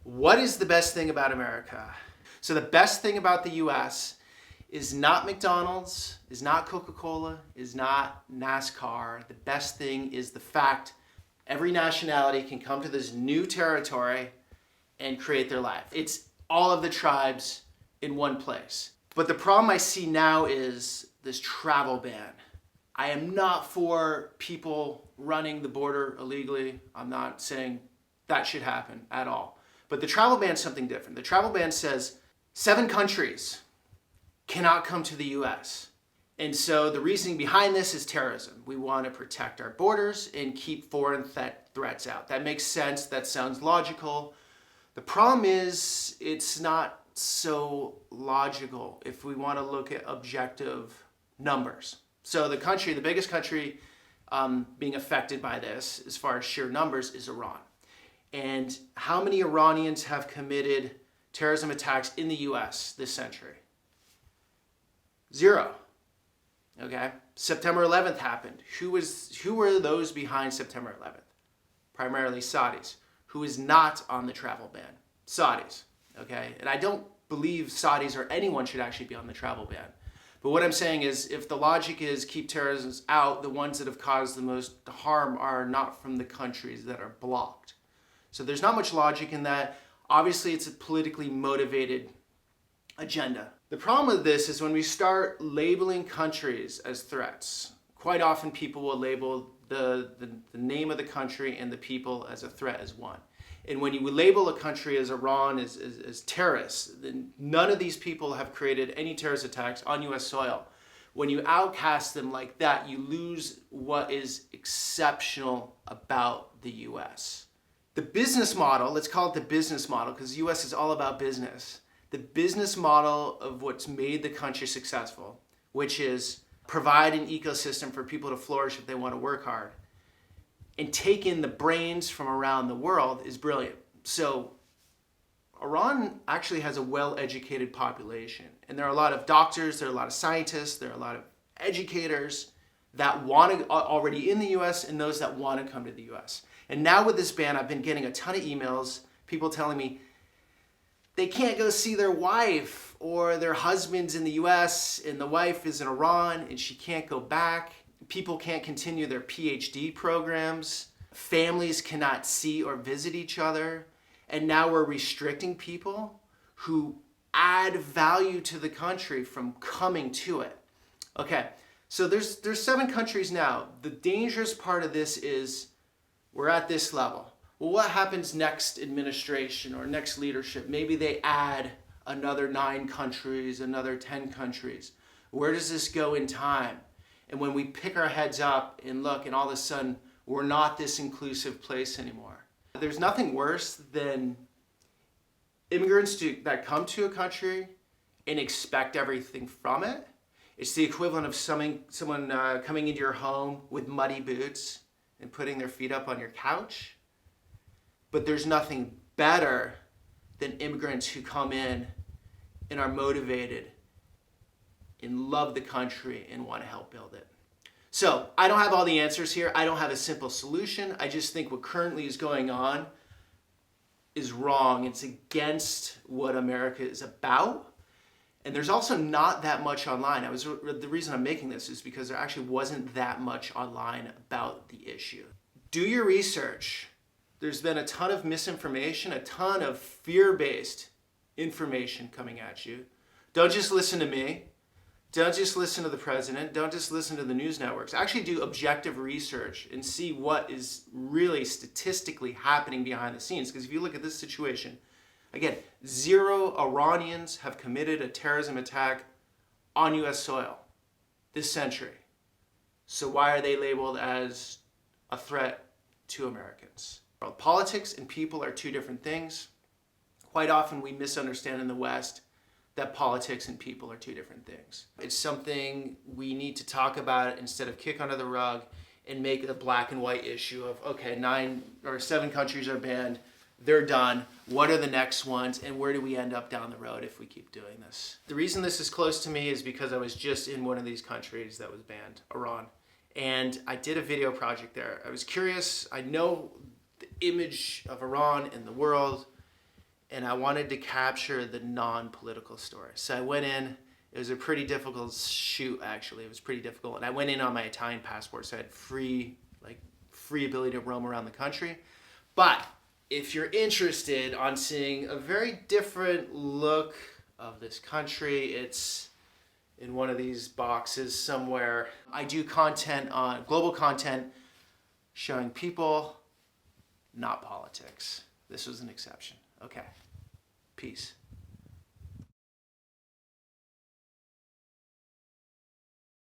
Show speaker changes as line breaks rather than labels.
What is the best thing about America? So the best thing about the US is not McDonald's, is not Coca-Cola, is not NASCAR. The best thing is the fact every nationality can come to this new territory and create their life. It's all of the tribes in one place. But the problem I see now is this travel ban. I am not for people running the border illegally. I'm not saying that should happen at all. But the travel ban is something different. The travel ban says 7 countries cannot come to the US. And so the reasoning behind this is terrorism. We want to protect our borders and keep foreign threats out. That makes sense. That sounds logical. The problem is it's not so logical if we want to look at objective numbers. So the biggest country being affected by this as far as sheer numbers is Iran. And how many Iranians have committed terrorism attacks in the US this century? 0. Okay? September 11th happened. Who were those behind September 11th? Primarily Saudis. Who is not on the travel ban? Saudis. Okay? And I don't believe Saudis or anyone should actually be on the travel ban. But what I'm saying is, if the logic is keep terrorists out, the ones that have caused the most harm are not from the countries that are blocked. So there's not much logic in that. Obviously, it's a politically motivated agenda. The problem with this is when we start labeling countries as threats, quite often people will label the name of the country and the people as a threat as one. And when you label a country as Iran as terrorists, then none of these people have created any terrorist attacks on US soil. When you outcast them like that, you lose what is exceptional about the US. The business model, let's call it the business model, because the US is all about business. The business model of what's made the country successful, which is provide an ecosystem for people to flourish if they want to work hard, and take in the brains from around the world, is brilliant. So Iran actually has a well-educated population. And there are a lot of doctors, there are a lot of scientists, there are a lot of educators that want to already in the US and those that want to come to the US. And now with this ban, I've been getting a ton of emails, people telling me they can't go see their wife or their husband's in the US and the wife is in Iran and she can't go back. People can't continue their PhD programs. Families cannot see or visit each other. And now we're restricting people who add value to the country from coming to it. Okay, so there's 7 countries now. The dangerous part of this is we're at this level. Well, what happens next administration or next leadership? Maybe they add another 9 countries, another 10 countries. Where does this go in time? And when we pick our heads up and look and all of a sudden we're not this inclusive place anymore. There's nothing worse than immigrants that come to a country and expect everything from it. It's the equivalent of someone coming into your home with muddy boots and putting their feet up on your couch. But there's nothing better than immigrants who come in and are motivated and love the country and want to help build it. So I don't have all the answers here. I don't have a simple solution. I just think what currently is going on is wrong. It's against what America is about. And there's also not that much online. The reason I'm making this is because there actually wasn't that much online about the issue. Do your research. There's been a ton of misinformation, a ton of fear-based information coming at you. Don't just listen to me. Don't just listen to the president. Don't just listen to the news networks. Actually do objective research and see what is really statistically happening behind the scenes. Because if you look at this situation, again, 0 Iranians have committed a terrorism attack on US soil this century. So why are they labeled as a threat to Americans? Well, politics and people are 2 different things. Quite often we misunderstand in the West that politics and people are 2 different things. It's something we need to talk about instead of kick under the rug and make it a black and white issue of, okay, 9 or 7 countries are banned, they're done, what are the next ones, and where do we end up down the road if we keep doing this? The reason this is close to me is because I was just in one of these countries that was banned, Iran, and I did a video project there. I was curious, I know the image of Iran in the world, and I wanted to capture the non-political story. So I went in. It was a pretty difficult shoot, actually. It was pretty difficult. And I went in on my Italian passport, so I had free ability to roam around the country. But if you're interested on seeing a very different look of this country, it's in one of these boxes somewhere. I do content on global content showing people, not politics. This was an exception. Okay. Peace.